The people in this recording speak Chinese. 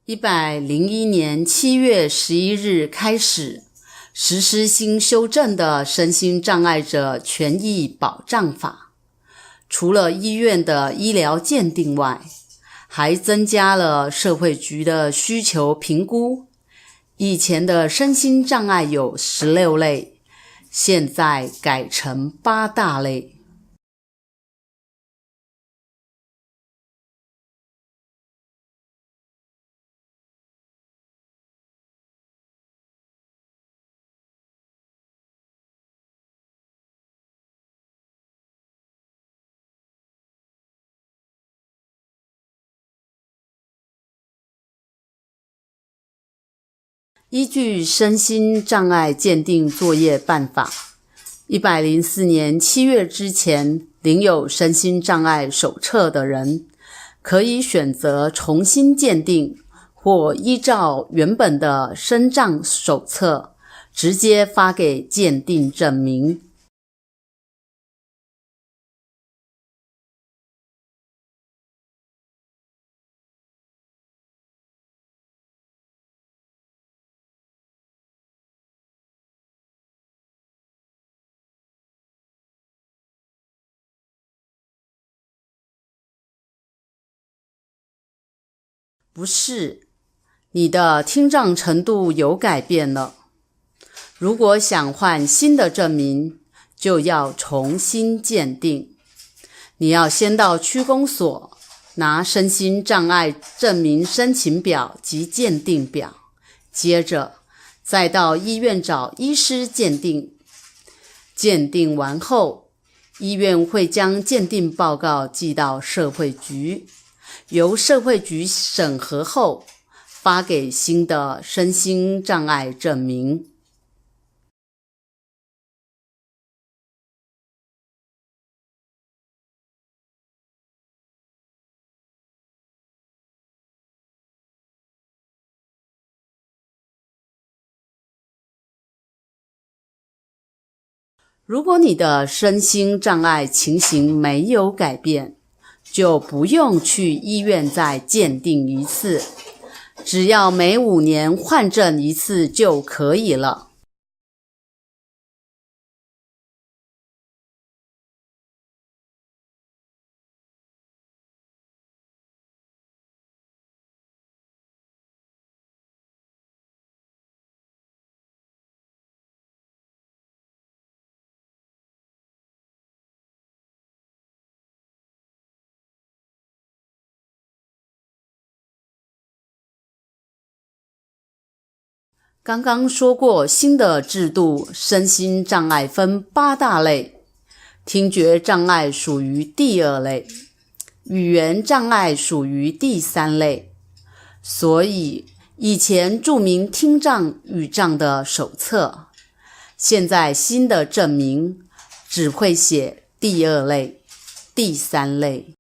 101年7月11日开始实施新修正的身心障碍者权益保障法，除了医院的医疗鉴定外，还增加了社会局的需求评估。以前的身心障碍有16类，现在改成8大类。依据身心障碍鉴定作业办法，104年7月之前领有身心障碍手册的人，可以选择重新鉴定，或依照原本的身障手册直接发给鉴定证明。不是，你的听障程度有改变了。如果想换新的证明，就要重新鉴定。你要先到区公所拿身心障碍证明申请表及鉴定表，接着再到医院找医师鉴定。鉴定完后，医院会将鉴定报告寄到社会局，由社会局审核后发给新的身心障碍证明。如果你的身心障碍情形没有改变，就不用去医院再鉴定一次，只要每5年换证一次就可以了。刚刚说过，新的制度身心障碍分8大类，听觉障碍属于第2类，语言障碍属于第3类。所以以前注明听障语障的手册，现在新的证明只会写第2类、第3类。